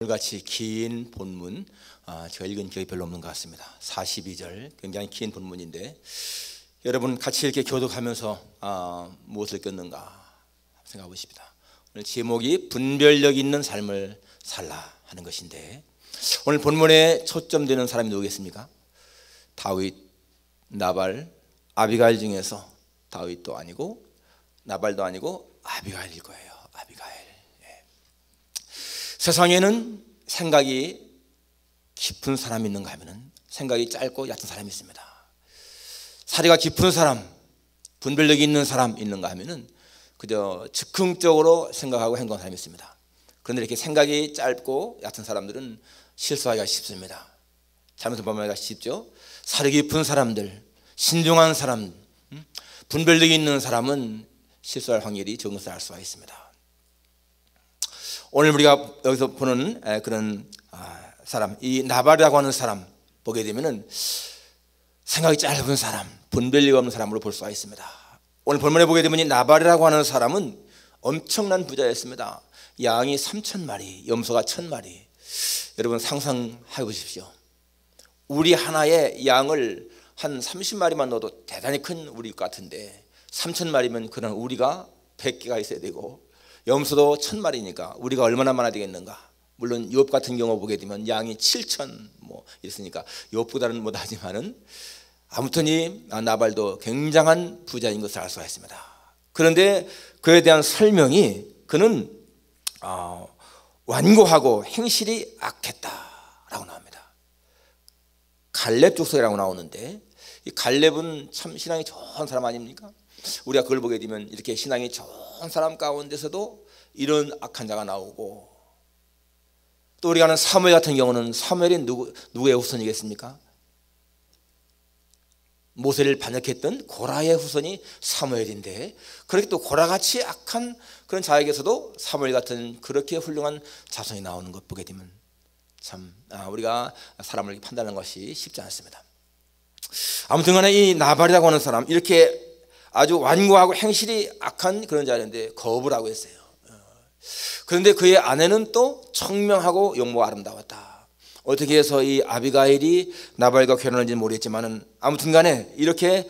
오늘같이 긴 본문, 제가 읽은 기억이 별로 없는 것 같습니다. 42절 굉장히 긴 본문인데 여러분 같이 이렇게 교독하면서 무엇을 깼는가 생각해 보십니다. 오늘 제목이 분별력 있는 삶을 살라 하는 것인데, 오늘 본문에 초점되는 사람이 누구겠습니까? 다윗, 나발, 아비가일 중에서 다윗도 아니고 나발도 아니고 아비가일일 거예요. 아비가일. 세상에는 생각이 깊은 사람이 있는가 하면은 생각이 짧고 얕은 사람이 있습니다. 사리가 깊은 사람, 분별력이 있는 사람 있는가 하면은 그저 즉흥적으로 생각하고 행동하는 사람이 있습니다. 그런데 이렇게 생각이 짧고 얕은 사람들은 실수하기가 쉽습니다. 잘못을 범하기가 쉽죠. 사리 깊은 사람들, 신중한 사람, 분별력이 있는 사람은 실수할 확률이 적은 것을 알 수가 있습니다. 오늘 우리가 여기서 보는 그런 사람, 이 나발이라고 하는 사람 보게 되면은 생각이 짧은 사람, 분별력 없는 사람으로 볼 수가 있습니다. 오늘 본문에 보게 되면 이 나발이라고 하는 사람은 엄청난 부자였습니다. 양이 3,000마리, 염소가 1,000마리. 여러분 상상해 보십시오. 우리 하나의 양을 한 30마리만 넣어도 대단히 큰 우리 같은데 3,000마리면 그런 우리가 100개가 있어야 되고, 염소도 1,000마리니까 우리가 얼마나 많아야 되겠는가. 물론 욥 같은 경우 보게 되면 양이 7,000 이랬으니까 욥보다는 못하지만은 아무튼 이 나발도 굉장한 부자인 것을 알 수가 있습니다. 그런데 그에 대한 설명이 그는 완고하고 행실이 악했다라고 나옵니다. 갈렙 족속이라고 나오는데, 이 갈렙은 참 신앙이 좋은 사람 아닙니까? 우리가 그걸 보게 되면 이렇게 신앙이 좋은 사람 가운데서도 이런 악한 자가 나오고, 또 우리가 아는 사무엘 같은 경우는 사무엘이 누구의 후손이겠습니까? 모세를 반역했던 고라의 후손이 사무엘인데, 그렇게 또 고라같이 악한 그런 자에게서도 사무엘 같은 그렇게 훌륭한 자손이 나오는 것 보게 되면 참 우리가 사람을 판단하는 것이 쉽지 않습니다. 아무튼 간에 이 나발이라고 하는 사람, 이렇게 아주 완고하고 행실이 악한 그런 자였는데 거부를 하고 했어요. 그런데 그의 아내는 또 청명하고 용모가 아름다웠다. 어떻게 해서 이 아비가일이 나발과 결혼한지는 모르겠지만은 아무튼 간에 이렇게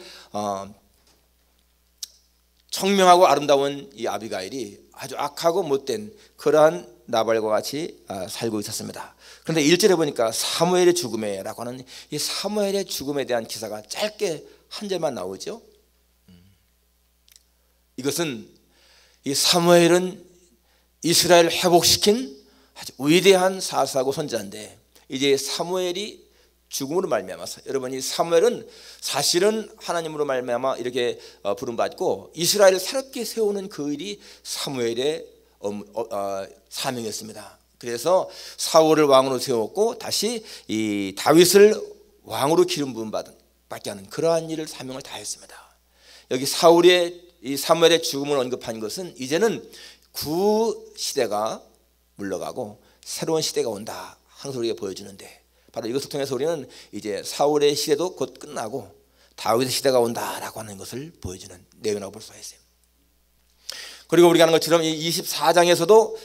청명하고 아름다운 이 아비가일이 아주 악하고 못된 그러한 나발과 같이 살고 있었습니다. 그런데 1절에 보니까 사무엘의 죽음에라고 하는 이 사무엘의 죽음에 대한 기사가 짧게 한 절만 나오죠. 이것은 이 사무엘은 이스라엘을 회복시킨 아주 위대한 사사고 선지자인데, 이제 사무엘이 죽음으로 말미암아서, 여러분 이 사무엘은 사실은 하나님으로 말미암아 이렇게 부름받고 이스라엘을 새롭게 세우는 그 일이 사무엘의 사명이었습니다. 그래서 사울을 왕으로 세웠고 다시 이 다윗을 왕으로 기름 부음 받게 하는 그러한 일을 사명을 다했습니다. 여기 이 사무엘의 죽음을 언급한 것은 이제는 구 시대가 물러가고 새로운 시대가 온다, 항상 우리가 보여주는데, 바로 이것을 통해서 우리는 이제 사울의 시대도 곧 끝나고 다윗의 시대가 온다라고 하는 것을 보여주는 내용이라고 볼 수가 있어요. 그리고 우리가 아는 것처럼 이 24장에서도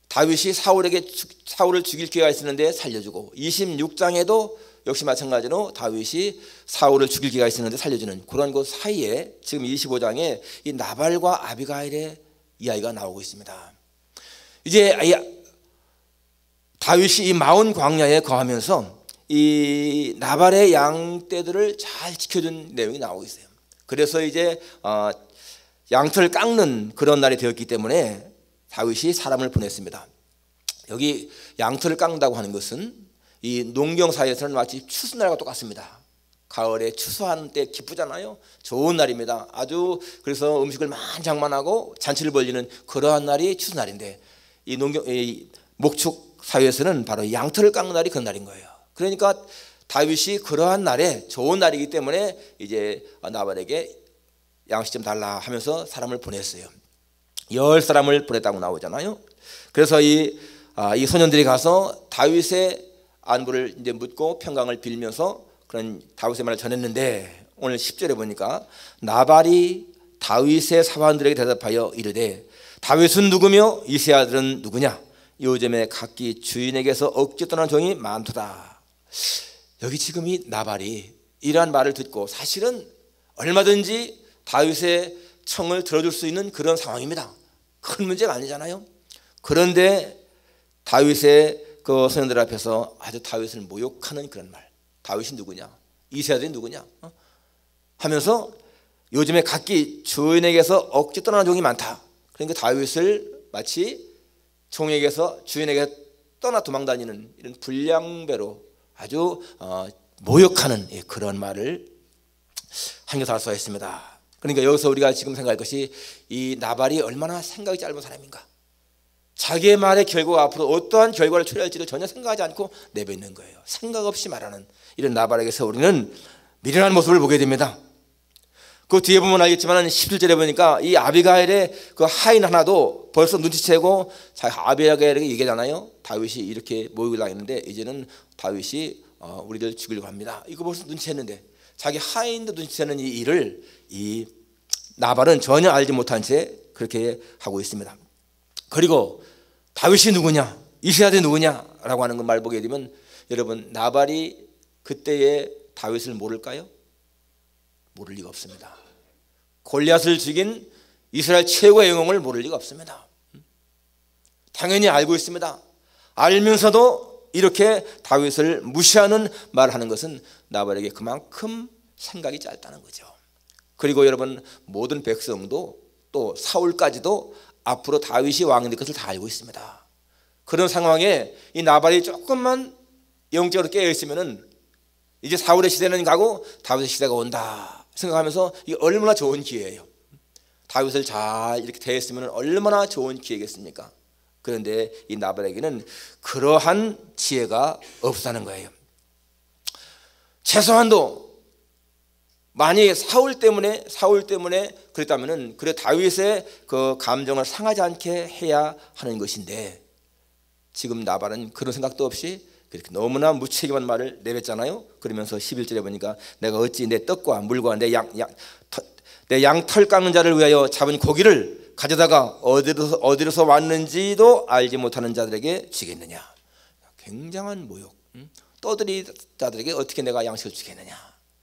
다윗이 사울을 죽일 기회가 있었는데 살려주고, 26장에도 역시 마찬가지로 다윗이 사울을 죽일 기회가 있었는데 살려주는 그런 것 사이에 지금 25장에 이 나발과 아비가일의 이야기가 나오고 있습니다. 이제 다윗이 이 마온 광야에 거하면서 이 나발의 양떼들을 잘 지켜준 내용이 나오고 있어요. 그래서 이제 양털을 깎는 그런 날이 되었기 때문에 다윗이 사람을 보냈습니다. 여기 양털을 깎는다고 하는 것은 이 농경사에서는 마치 추수날과 똑같습니다. 가을에 추수하는 때 기쁘잖아요. 좋은 날입니다. 아주 그래서 음식을 많이 장만하고 잔치를 벌리는 그러한 날이 추수날인데, 이 목축 사회에서는 바로 양털을 깎는 날이 그런 날인 거예요. 그러니까 다윗이 그러한 날에 좋은 날이기 때문에 이제 나발에게 양식 좀 달라 하면서 사람을 보냈어요. 10사람을 보냈다고 나오잖아요. 그래서 이 소년들이 가서 다윗의 안부를 이제 묻고 평강을 빌면서 그런 다윗의 말을 전했는데, 오늘 10절에 보니까 나발이 다윗의 사환들에게 대답하여 이르되 다윗은 누구며 이세 아들은 누구냐? 요즘에 각기 주인에게서 억지 떠난 종이 많도다. 여기 지금 이 나발이 이러한 말을 듣고 사실은 얼마든지 다윗의 청을 들어줄 수 있는 그런 상황입니다. 큰 문제가 아니잖아요. 그런데 다윗의 그 선원들 앞에서 아주 다윗을 모욕하는 그런 말. 다윗이 누구냐? 이세아들이 누구냐? 하면서 요즘에 각기 주인에게서 억지 떠나는 종이 많다. 그러니까 다윗을 마치 종에게서 주인에게 떠나 도망다니는 이런 불량배로 아주 모욕하는 그런 말을 한겨서 알 수가 있습니다. 그러니까 여기서 우리가 지금 생각할 것이 이 나발이 얼마나 생각이 짧은 사람인가. 자기의 말의 결과가 앞으로 어떠한 결과를 초래할지를 전혀 생각하지 않고 내뱉는 거예요. 생각 없이 말하는 이런 나발에게서 우리는 미련한 모습을 보게 됩니다. 그 뒤에 보면 알겠지만 17절에 보니까 이 아비가일의 그 하인 하나도 벌써 눈치채고 아비가일에게 얘기하잖아요. 다윗이 이렇게 모욕을 당했는데 이제는 다윗이 우리를 죽이려고 합니다. 이거 벌써 눈치챘는데 자기 하인도 눈치채는 이 일을 이 나발은 전혀 알지 못한 채 그렇게 하고 있습니다. 그리고 다윗이 누구냐, 이세아들이 누구냐라고 하는 말 보게 되면 여러분 나발이 그때의 다윗을 모를까요? 모를 리가 없습니다. 골리앗을 죽인 이스라엘 최고의 영웅을 모를 리가 없습니다. 당연히 알고 있습니다. 알면서도 이렇게 다윗을 무시하는 말을 하는 것은 나발에게 그만큼 생각이 짧다는 거죠. 그리고 여러분 모든 백성도 또 사울까지도 앞으로 다윗이 왕이 될 것을 다 알고 있습니다. 그런 상황에 이 나발이 조금만 영적으로 깨어 있으면은 이제 사울의 시대는 가고 다윗의 시대가 온다 생각하면서 이게 얼마나 좋은 기회예요. 다윗을 잘 이렇게 대했으면 얼마나 좋은 기회겠습니까? 그런데 이 나발에게는 그러한 지혜가 없다는 거예요. 최소한도 만약에 사울 때문에 그랬다면은 그래 다윗의 그 감정을 상하지 않게 해야 하는 것인데 지금 나발은 그런 생각도 없이 그렇게 너무나 무책임한 말을 내뱉잖아요. 그러면서 11절에 보니까 내가 어찌 내 떡과 물과 내 양털 깎는 자를 위하여 잡은 고기를 가져다가 어디로서 왔는지도 알지 못하는 자들에게 주겠느냐. 굉장한 모욕. 떠들이 자들에게 어떻게 내가 양식을 주겠느냐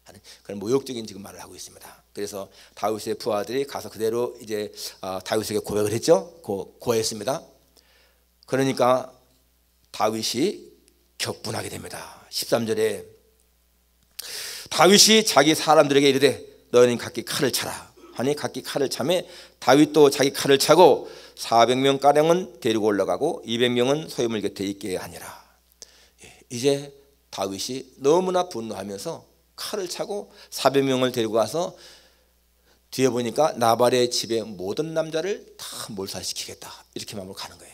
하는 그런 모욕적인 지금 말을 하고 있습니다. 그래서 다윗의 부하들이 가서 그대로 이제 다윗에게 고백을 했죠. 고했습니다. 그러니까 다윗이 격분하게 됩니다. 13절에 다윗이 자기 사람들에게 이르되 너희는 각기 칼을 차라 하니 각기 칼을 차매 다윗도 자기 칼을 차고 400명 가량은 데리고 올라가고 200명은 소유물 곁에 있게 하니라. 이제 다윗이 너무나 분노하면서 칼을 차고 400명을 데리고 가서 뒤에 보니까 나발의 집의 모든 남자를 다 몰살시키겠다 이렇게 마음으로 가는 거예요.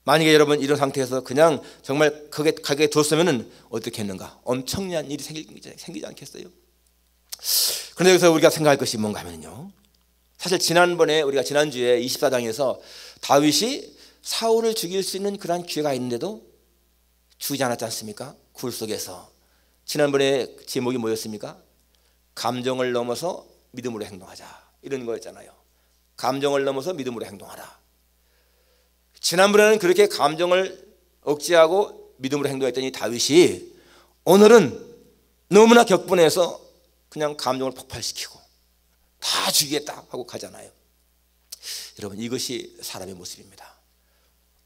만약에 여러분 이런 상태에서 그냥 정말 가게 뒀으면 어떻게 했는가? 엄청난 일이 생기지 않겠어요? 그런데 여기서 우리가 생각할 것이 뭔가 하면요, 사실 지난번에 우리가 지난주에 24장에서 다윗이 사울을 죽일 수 있는 그러한 기회가 있는데도 죽이지 않았지 않습니까? 굴 속에서. 지난번에 제목이 뭐였습니까? 감정을 넘어서 믿음으로 행동하자 이런 거였잖아요. 감정을 넘어서 믿음으로 행동하라. 지난번에는 그렇게 감정을 억제하고 믿음으로 행동했더니 다윗이 오늘은 너무나 격분해서 그냥 감정을 폭발시키고 다 죽이겠다 하고 가잖아요. 여러분 이것이 사람의 모습입니다.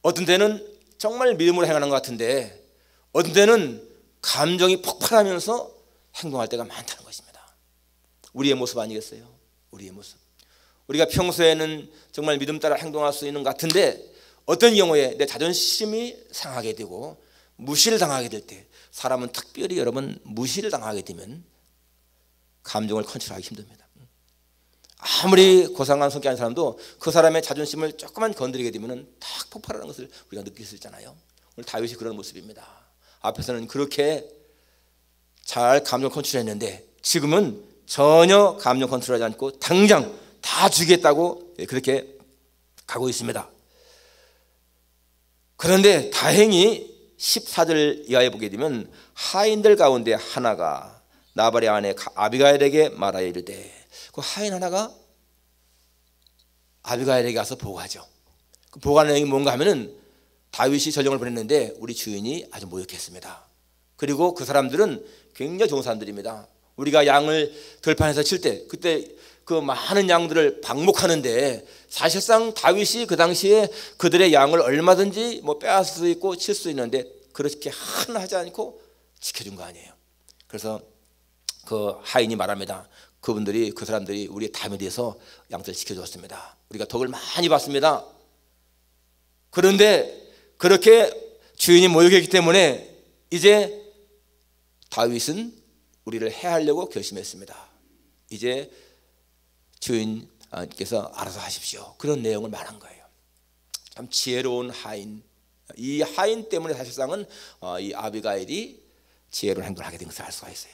어떤 때는 정말 믿음으로 행하는 것 같은데 어떤 때는 감정이 폭발하면서 행동할 때가 많다는 것입니다. 우리의 모습 아니겠어요? 우리의 모습. 우리가 평소에는 정말 믿음 따라 행동할 수 있는 것 같은데 어떤 경우에 내 자존심이 상하게 되고 무시를 당하게 될 때, 사람은 특별히 여러분 무시를 당하게 되면 감정을 컨트롤하기 힘듭니다. 아무리 고상한 성격인 사람도 그 사람의 자존심을 조금만 건드리게 되면 탁 폭발하는 것을 우리가 느낄 수 있잖아요. 오늘 다윗이 그런 모습입니다. 앞에서는 그렇게 잘 감정 컨트롤했는데 지금은 전혀 감정 컨트롤하지 않고 당장 다 죽이겠다고 그렇게 가고 있습니다. 그런데 다행히 14절 이하에 보게 되면 하인들 가운데 하나가 나발의 아내 아비가일에게 말하여 이르되, 그 하인 하나가 아비가일에게 가서 보고하죠. 그 보고하는 내용이 뭔가 하면은 다윗이 전령을 보냈는데 우리 주인이 아주 모욕했습니다. 그리고 그 사람들은 굉장히 좋은 사람들입니다. 우리가 양을 들판에서 칠 때 그때 그 많은 양들을 방목하는데 사실상 다윗이 그 당시에 그들의 양을 얼마든지 뭐 빼앗을 수 있고 칠 수 있는데 그렇게 하나 하지 않고 지켜준 거 아니에요. 그래서 그 하인이 말합니다. 그 사람들이 우리의 담에 대해서 양들을 지켜주었습니다. 우리가 덕을 많이 받습니다. 그런데 그렇게 주인이 모욕했기 때문에 이제 다윗은 우리를 해하려고 결심했습니다. 이제 주인께서 알아서 하십시오. 그런 내용을 말한 거예요. 참 지혜로운 하인. 이 하인 때문에 사실상은 이 아비가일이 지혜로운 행동을 하게 된 것을 알 수가 있어요.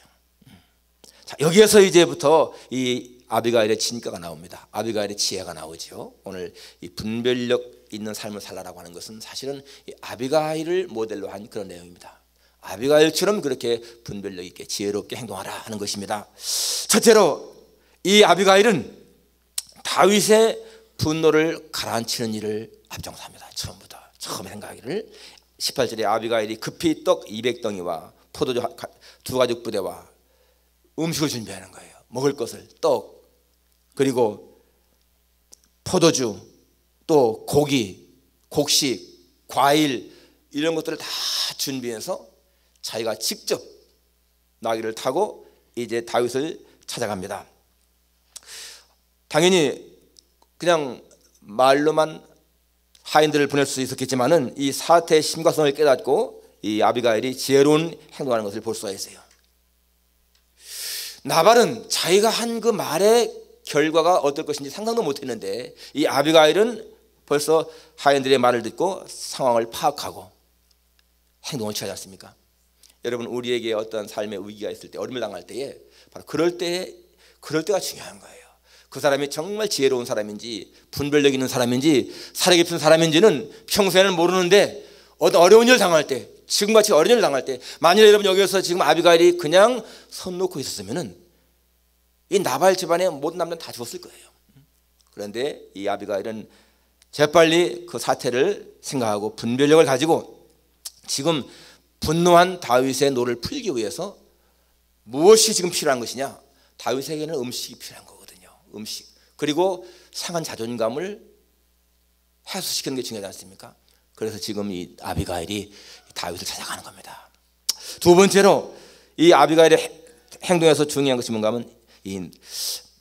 자, 여기에서 이제부터 이 아비가일의 진가가 나옵니다. 아비가일의 지혜가 나오죠. 오늘 이 분별력 있는 삶을 살라라고 하는 것은 사실은 이 아비가일을 모델로 한 그런 내용입니다. 아비가일처럼 그렇게 분별력 있게 지혜롭게 행동하라 하는 것입니다. 첫째로 이 아비가일은 다윗의 분노를 가라앉히는 일을 앞장서 합니다. 처음에 생각하기를 18절에 아비가일이 급히 떡 200덩이와 포도주 2가죽 부대와 음식을 준비하는 거예요. 먹을 것을 떡 그리고 포도주 또 고기, 곡식, 과일 이런 것들을 다 준비해서 자기가 직접 나귀를 타고 이제 다윗을 찾아갑니다. 당연히 그냥 말로만 하인들을 보낼 수 있었겠지만은 이 사태의 심각성을 깨닫고 이 아비가일이 지혜로운 행동하는 것을 볼 수가 있어요. 나발은 자기가 한 그 말의 결과가 어떨 것인지 상상도 못했는데 이 아비가일은 벌써 하인들의 말을 듣고 상황을 파악하고 행동을 취하지 않습니까? 여러분 우리에게 어떤 삶의 위기가 있을 때 어려움을 당할 때에 바로 그럴 때가 중요한 거예요. 그 사람이 정말 지혜로운 사람인지 분별력 있는 사람인지 사려 깊은 사람인지는 평소에는 모르는데 어떤 어려운 일을 당할 때 지금같이 어려운 일을 당할 때 만일 여러분 여기서 지금 아비가일이 그냥 손 놓고 있었으면은 이 나발 집안의 모든 남자는 다 죽었을 거예요. 그런데 이 아비가일은 재빨리 그 사태를 생각하고 분별력을 가지고 지금 분노한 다윗의 노를 풀기 위해서 무엇이 지금 필요한 것이냐? 다윗에게는 음식이 필요한 거거든요. 음식. 그리고 상한 자존감을 해소시키는 게 중요하지 않습니까? 그래서 지금 이 아비가일이 다윗을 찾아가는 겁니다. 두 번째로 이 아비가일의 행동에서 중요한 것이 뭔가 하면 이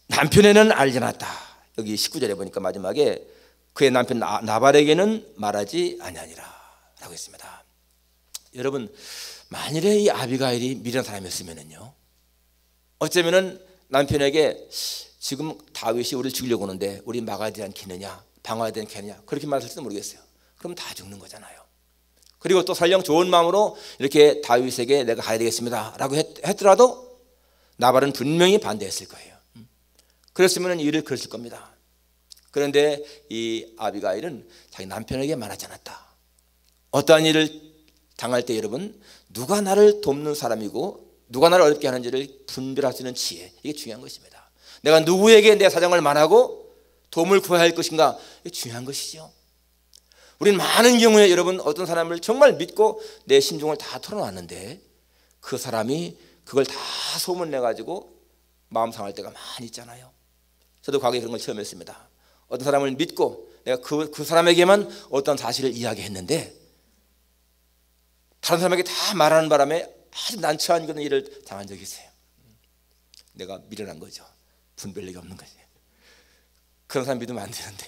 남편에는 알지 않았다. 여기 19절에 보니까 마지막에 그의 남편 나발에게는 말하지 아니하니라 라고 했습니다. 여러분 만일에 이 아비가일이 미련한 사람이었으면요 어쩌면은 남편에게 지금 다윗이 우리를 죽이려고 하는데 우리 막아야 되지 않겠느냐 방어해야 되지 않겠느냐 그렇게 말할지도 모르겠어요. 그럼 다 죽는 거잖아요. 그리고 또 설령 좋은 마음으로 이렇게 다윗에게 내가 가야 되겠습니다 라고 했더라도 나발은 분명히 반대했을 거예요. 그랬으면 일을 그랬을 겁니다. 그런데 이 아비가일은 자기 남편에게 말하지 않았다. 어떠한 일을 당할 때 여러분 누가 나를 돕는 사람이고 누가 나를 어렵게 하는지를 분별할 수 있는 지혜 이게 중요한 것입니다. 내가 누구에게 내 사정을 말하고 도움을 구해야 할 것인가 이게 중요한 것이죠. 우리는 많은 경우에 여러분 어떤 사람을 정말 믿고 내 심중을 다 털어놨는데 그 사람이 그걸 다 소문내가지고 마음 상할 때가 많이 있잖아요. 저도 과거에 그런 걸 처음 했습니다. 어떤 사람을 믿고 내가 그 사람에게만 어떤 사실을 이야기했는데 다른 사람에게 다 말하는 바람에 아주 난처한 그런 일을 당한 적이 있어요. 내가 미련한 거죠. 분별력이 없는 거지. 그런 사람 믿으면 안 되는데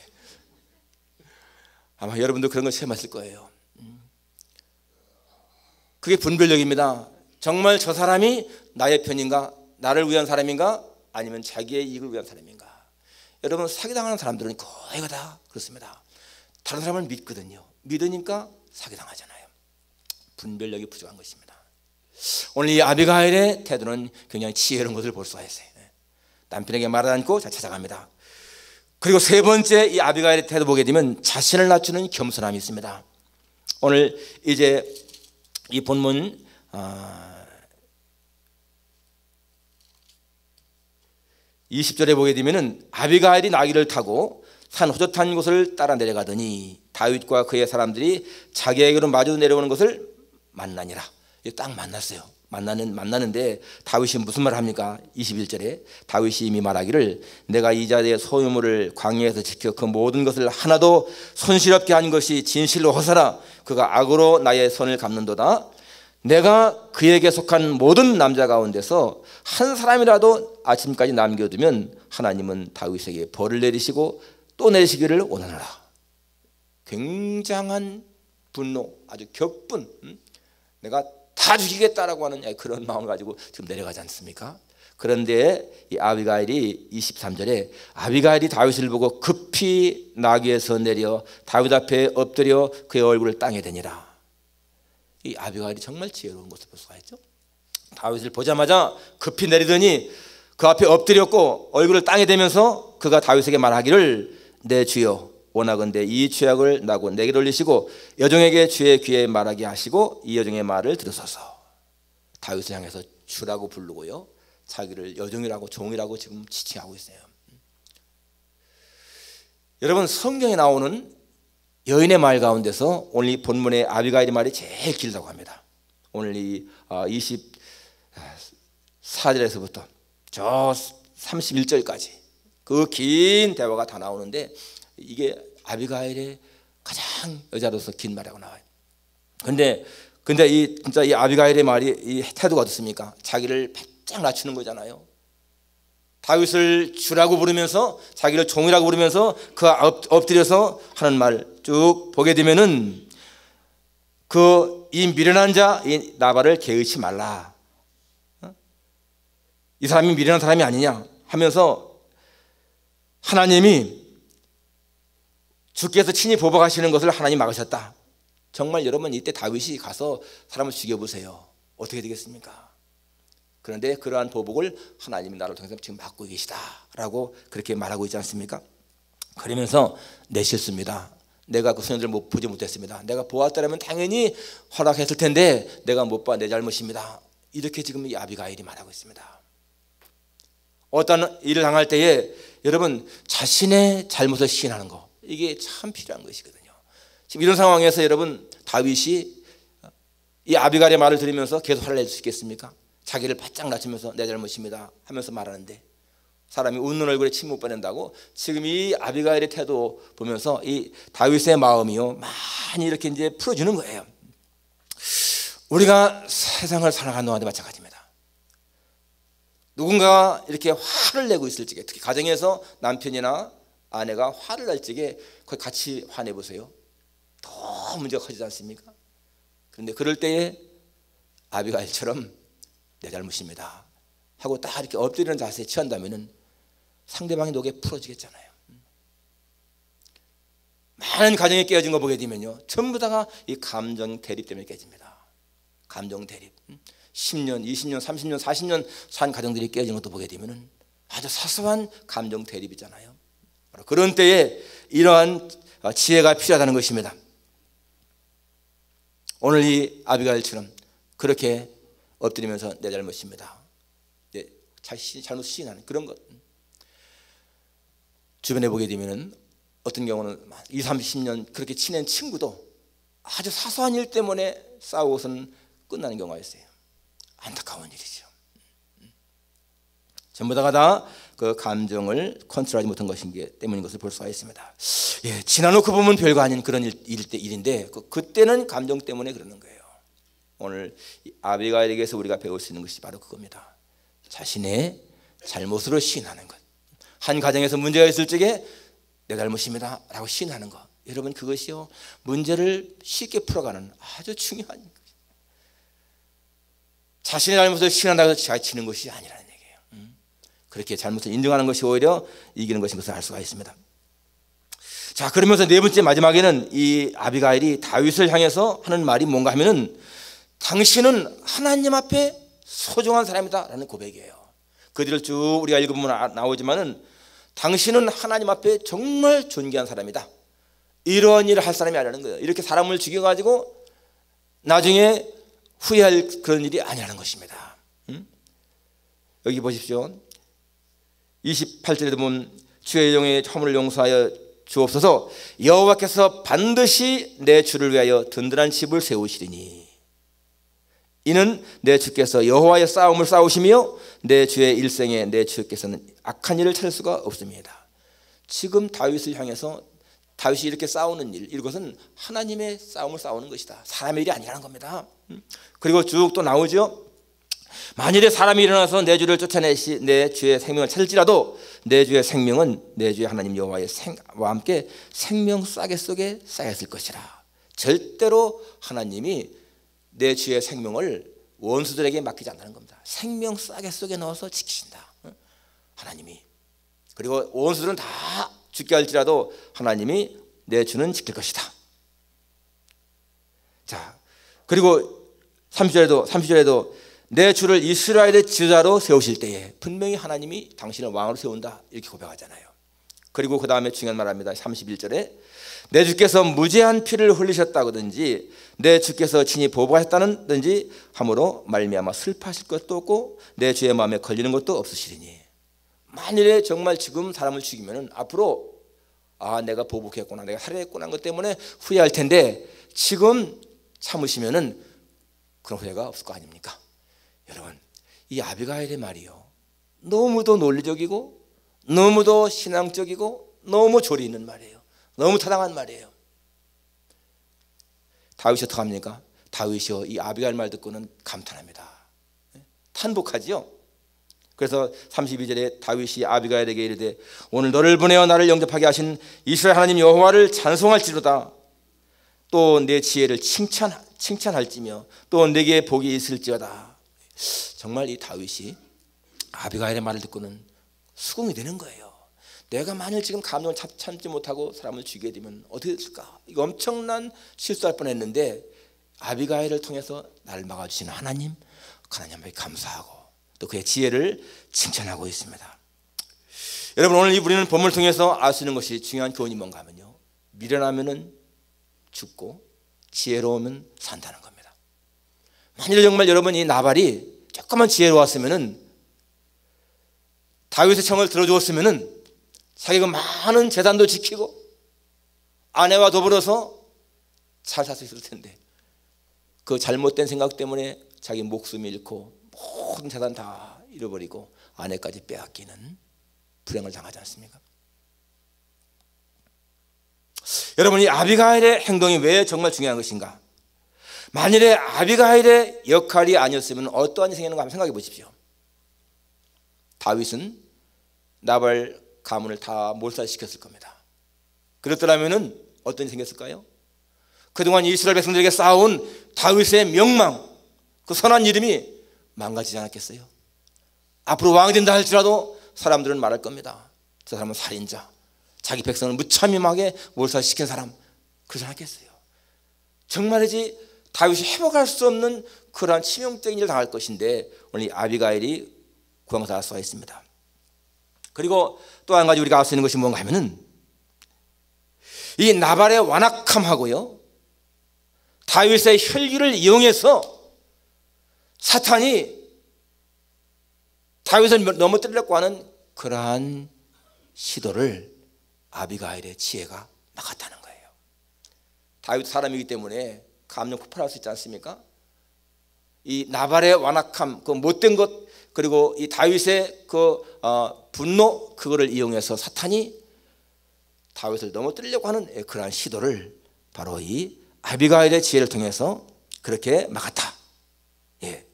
아마 여러분도 그런 걸 체험하실 거예요. 그게 분별력입니다. 정말 저 사람이 나의 편인가 나를 위한 사람인가 아니면 자기의 이익을 위한 사람인가. 여러분 사기당하는 사람들은 거의 다 그렇습니다. 다른 사람을 믿거든요. 믿으니까 사기당하잖아요. 분별력이 부족한 것입니다. 오늘 이 아비가일의 태도는 굉장히 지혜로운 것을 볼 수가 있어요. 남편에게 말하지 않고 찾아갑니다. 그리고 세 번째 이 아비가일의 태도 보게 되면 자신을 낮추는 겸손함이 있습니다. 오늘 이제 이 본문 20절에 보게 되면 아비가일이 나귀를 타고 산 호젓한 곳을 따라 내려가더니 다윗과 그의 사람들이 자기에게로 마주 내려오는 것을 만나니라. 딱 만났어요. 만나는데 다윗이 무슨 말을 합니까? 21절에 다윗이 이미 말하기를 내가 이 자리의 소유물을 광야에서 지켜 그 모든 것을 하나도 손실없게 한 것이 진실로 허사라. 그가 악으로 나의 손을 갚는도다. 내가 그에게 속한 모든 남자 가운데서 한 사람이라도 아침까지 남겨두면 하나님은 다윗에게 벌을 내리시고 또 내리시기를 원하노라. 굉장한 분노, 아주 격분, 내가 다 죽이겠다라고 하는 그런 마음을 가지고 지금 내려가지 않습니까? 그런데 이 아비가일이 23절에 아비가일이 다윗을 보고 급히 나귀에서 내려 다윗 앞에 엎드려 그의 얼굴을 땅에 대니라. 이 아비가일이 정말 지혜로운 것을 볼 수가 있죠. 다윗을 보자마자 급히 내리더니 그 앞에 엎드렸고 얼굴을 땅에 대면서 그가 다윗에게 말하기를 내 주여 원하건대 이 죄악을 나고 내게 돌리시고 여종에게 주의 귀에 말하게 하시고 이 여종의 말을 들으소서. 다윗을 향해서 주라고 부르고요, 자기를 여종이라고 종이라고 지금 지칭하고 있어요. 여러분, 성경에 나오는 여인의 말 가운데서 오늘 이 본문의 아비가일의 말이 제일 길다고 합니다. 오늘 이 24절에서부터 저 31절까지 그 긴 대화가 다 나오는데 이게 아비가일의 가장 여자로서 긴 말이라고 나와요. 근데 진짜 이 아비가일의 말이 이 태도가 어떻습니까? 자기를 바짝 낮추는 거잖아요. 다윗을 주라고 부르면서 자기를 종이라고 부르면서 그가 엎드려서 하는 말 쭉 보게 되면은 이 미련한 자 이 나발을 개의치 말라. 이 사람이 미련한 사람이 아니냐 하면서 하나님이 주께서 친히 보복하시는 것을 하나님 막으셨다. 정말 여러분, 이때 다윗이 가서 사람을 죽여보세요. 어떻게 되겠습니까? 그런데 그러한 보복을 하나님이 나를 통해서 지금 막고 계시다라고 그렇게 말하고 있지 않습니까? 그러면서 내 실수입니다. 내가 그 소년들을 보지 못했습니다. 내가 보았더라면 당연히 허락했을 텐데 내가 못 봐, 내 잘못입니다. 이렇게 지금 이 아비가일이 말하고 있습니다. 어떤 일을 당할 때에 여러분, 자신의 잘못을 시인하는 거, 이게 참 필요한 것이거든요. 지금 이런 상황에서 여러분, 다윗이 이 아비가일의 말을 들으면서 계속 화를 낼 수 있겠습니까? 자기를 바짝 낮추면서 내 잘못입니다 하면서 말하는데 사람이 웃는 얼굴에 침 못 빼낸다고 지금 이 아비가일의 태도 보면서 이 다윗의 마음이요 많이 이렇게 이제 풀어주는 거예요. 우리가 세상을 살아가는 동안도 마찬가지입니다. 누군가 이렇게 화를 내고 있을 적에, 특히 가정에서 남편이나 아내가 화를 낼 적에 거의 같이 화내보세요. 더 문제가 커지지 않습니까? 그런데 그럴 때에 아비가일처럼 내 잘못입니다 하고 딱 이렇게 엎드리는 자세에 취한다면은 상대방의 녹에 풀어지겠잖아요. 많은 가정이 깨어진 거 보게 되면요, 전부 다가 이 감정 대립 때문에 깨집니다. 감정 대립. 10년, 20년, 30년, 40년 산 가정들이 깨어진 것도 보게 되면은 아주 사소한 감정 대립이잖아요. 그런 때에 이러한 지혜가 필요하다는 것입니다. 오늘 이 아비가일처럼 그렇게 엎드리면서 내 잘못입니다, 내 잘못 시인하는 그런 것. 주변에 보게 되면은 어떤 경우는 20, 30년 그렇게 친한 친구도 아주 사소한 일 때문에 싸우고서는 끝나는 경우가 있어요. 안타까운 일이죠. 전부 다가 그 감정을 컨트롤하지 못한 것인 때문인 것을 볼 수가 있습니다. 예, 지나놓고 보면 별거 아닌 그런 일인데 그때는 감정 때문에 그러는 거예요. 오늘 아비가일에게서 우리가 배울 수 있는 것이 바로 그겁니다. 자신의 잘못으로 시인하는 것. 한 가정에서 문제가 있을 적에 내 잘못입니다 라고 시인하는 것. 여러분, 그것이요 문제를 쉽게 풀어가는 아주 중요한 것입니다. 자신의 잘못을 시인한다고 해서 지치는 것이 아니라는 얘기예요. 그렇게 잘못을 인정하는 것이 오히려 이기는 것인 것을 알 수가 있습니다. 자, 그러면서 네 번째 마지막에는 이 아비가일이 다윗을 향해서 하는 말이 뭔가 하면은 당신은 하나님 앞에 소중한 사람이다 라는 고백이에요. 그 뒤를 쭉 우리가 읽어보면 나오지만은 당신은 하나님 앞에 정말 존귀한 사람이다, 이러한 일을 할 사람이 아니라는 거예요. 이렇게 사람을 죽여가지고 나중에 후회할 그런 일이 아니라는 것입니다. 여기 보십시오. 28절에도 보면 주의 영의 허물을 용서하여 주옵소서. 여호와께서 반드시 내 주를 위하여 든든한 집을 세우시리니 이는 내 주께서 여호와의 싸움을 싸우시며 내 주의 일생에 내 주께서는 악한 일을 찾을 수가 없습니다. 지금 다윗을 향해서 다윗이 이렇게 싸우는 일, 이것은 하나님의 싸움을 싸우는 것이다. 사람의 일이 아니라는 겁니다. 그리고 쭉 또 나오죠. 만일에 사람이 일어나서 내 주를 쫓아내시 내 주의 생명을 찾을지라도 내 주의 생명은 내 주의 하나님 여호와와 함께 생명 싸개 속에 쌓였을 것이라. 절대로 하나님이 내 주의 생명을 원수들에게 맡기지 않는다는 겁니다. 생명 싸개 속에 넣어서 지키신다 하나님이. 그리고 원수들은 다 죽게 할지라도 하나님이 내 주는 지킬 것이다. 자, 그리고 30절에도 내 주를 이스라엘의 지도자로 세우실 때에 분명히 하나님이 당신을 왕으로 세운다 이렇게 고백하잖아요. 그리고 그 다음에 중요한 말합니다. 31절에 내 주께서 무죄한 피를 흘리셨다든지 내 주께서 친히 보복하셨다든지 함으로 말미암아 슬퍼하실 것도 없고 내 주의 마음에 걸리는 것도 없으시리니. 만일에 정말 지금 사람을 죽이면 앞으로 내가 보복했구나, 내가 살해했구나 하는 것 때문에 후회할 텐데 지금 참으시면은 그런 후회가 없을 거 아닙니까? 여러분, 이 아비가일의 말이요, 너무도 논리적이고 너무도 신앙적이고 너무 조리 있는 말이에요. 너무 타당한 말이에요. 다윗이 어떻게 합니까? 다윗이요, 이 아비가일 말 듣고는 감탄합니다. 탄복하지요. 그래서 32절에 다윗이 아비가일에게 이르되 오늘 너를 보내어 나를 영접하게 하신 이스라엘 하나님 여호와를 찬송할지로다. 또 내 지혜를 칭찬할지며 또 내게 복이 있을지어다. 정말 이 다윗이 아비가일의 말을 듣고는 수긍이 되는 거예요. 내가 만일 지금 감정을 참지 못하고 사람을 죽이게 되면 어떻게 됐을까? 이거 엄청난 실수할 뻔했는데 아비가일을 통해서 나를 막아주시는 하나님께 감사하고 또 그의 지혜를 칭찬하고 있습니다. 여러분, 오늘 우리는 본문을 통해서 알 수 있는 것이 중요한 교훈이 뭔가 하면요, 미련하면 죽고 지혜로우면 산다는 겁니다. 만일 정말 여러분이 나발이 조금만 지혜로웠으면 다윗의 청을 들어주었으면 자기가 많은 재단도 지키고 아내와 더불어서 잘 살 수 있을 텐데 그 잘못된 생각 때문에 자기 목숨 잃고 모든 재단 다 잃어버리고 아내까지 빼앗기는 불행을 당하지 않습니까? 여러분, 이 아비가일의 행동이 왜 정말 중요한 것인가? 만일에 아비가일의 역할이 아니었으면 어떠한 일이 생기는가 한번 생각해 보십시오. 다윗은 나발 가문을 다 몰살시켰을 겁니다. 그렇더라면 어떤 일이 생겼을까요? 그동안 이스라엘 백성들에게 쌓아온 다윗의 명망, 그 선한 이름이 망가지지 않았겠어요? 앞으로 왕이 된다 할지라도 사람들은 말할 겁니다. 저 사람은 살인자, 자기 백성을 무참임하게 몰살시킨 사람, 그러지 않았겠어요? 정말이지 다윗이 회복할 수 없는 그러한 치명적인 일을 당할 것인데 오늘 이 아비가일이 구원받을 수가 있습니다. 그리고 또 한 가지 우리가 알 수 있는 것이 뭔가 하면은 이 나발의 완악함하고요, 다윗의 혈기를 이용해서 사탄이 다윗을 넘어뜨리려고 하는 그러한 시도를 아비가일의 지혜가 막았다는 거예요. 다윗 사람이기 때문에 감정 폭발할 수 있지 않습니까? 이 나발의 완악함, 그 못된 것, 그리고 이 다윗의 그 분노, 그거를 이용해서 사탄이 다윗을 넘어뜨리려고 하는 그러한 시도를 바로 이 아비가일의 지혜를 통해서 그렇게 막았다. 예.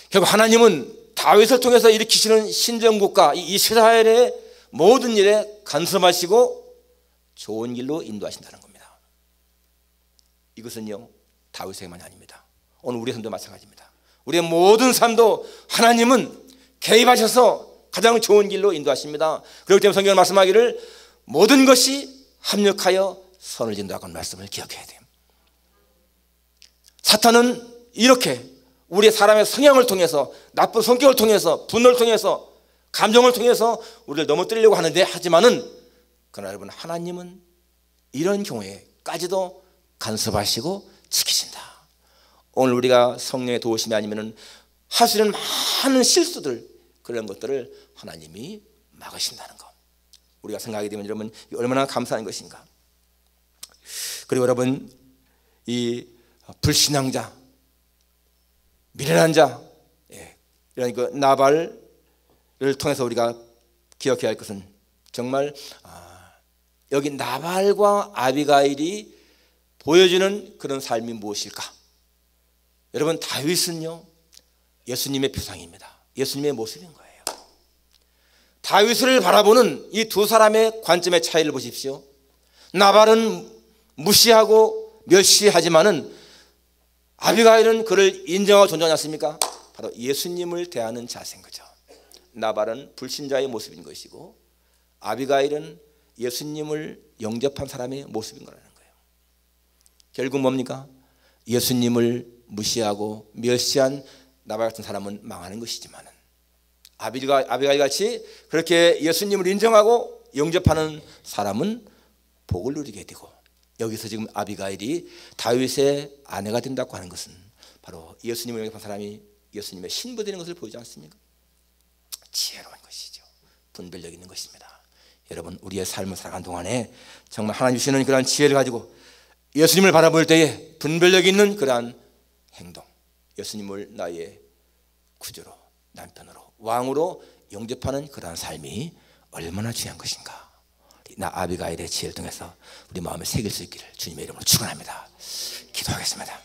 결국 하나님은 다윗을 통해서 일으키시는 신정국가 이 이스라엘의 모든 일에 간섭하시고 좋은 길로 인도하신다는 겁니다. 이것은요, 다윗에게만이 아닙니다. 오늘 우리의 삶도 마찬가지입니다. 우리의 모든 삶도 하나님은 개입하셔서 가장 좋은 길로 인도하십니다. 그렇기 때문에 성경은 말씀하기를 모든 것이 합력하여 선을 진다고 하는 말씀을 기억해야 돼요. 사탄은 이렇게 우리의 사람의 성향을 통해서, 나쁜 성격을 통해서, 분노를 통해서, 감정을 통해서 우리를 넘어뜨리려고 하는데, 하지만은 그러나 여러분, 하나님은 이런 경우에까지도 간섭하시고 지키신다. 오늘 우리가 성령의 도우심이 아니면은 할 수 있는 많은 실수들, 그런 것들을 하나님이 막으신다는 것. 우리가 생각하게 되면 여러분 얼마나 감사한 것인가. 그리고 여러분 이 불신앙자, 미련한 자, 이런 그 나발을 통해서 우리가 기억해야 할 것은 정말 여기 나발과 아비가일이 보여주는 그런 삶이 무엇일까? 여러분 다윗은요 예수님의 표상입니다. 예수님의 모습인 거예요. 다윗을 바라보는 이 두 사람의 관점의 차이를 보십시오. 나발은 무시하고 멸시하지만은 아비가일은 그를 인정하고 존중하지 않습니까? 바로 예수님을 대하는 자세인 거죠. 나발은 불신자의 모습인 것이고 아비가일은 예수님을 영접한 사람의 모습인 거라는 거예요. 결국 뭡니까? 예수님을 무시하고 멸시한 나발 같은 사람은 망하는 것이지만 아비가일 같이 그렇게 예수님을 인정하고 영접하는 사람은 복을 누리게 되고, 여기서 지금 아비가일이 다윗의 아내가 된다고 하는 것은 바로 예수님을 영접한 사람이 예수님의 신부 되는 것을 보이지 않습니까? 지혜로운 것이죠. 분별력 있는 것입니다. 여러분 우리의 삶을 살아가는 동안에 정말 하나님 주시는 그러한 지혜를 가지고 예수님을 바라볼 때에 분별력 있는 그러한 행동, 예수님을 나의 구주로, 남편으로, 왕으로 영접하는 그러한 삶이 얼마나 중요한 것인가. 나 아비가일의 지혜를 통해서 우리 마음에 새길 수 있기를 주님의 이름으로 축원합니다. 기도하겠습니다.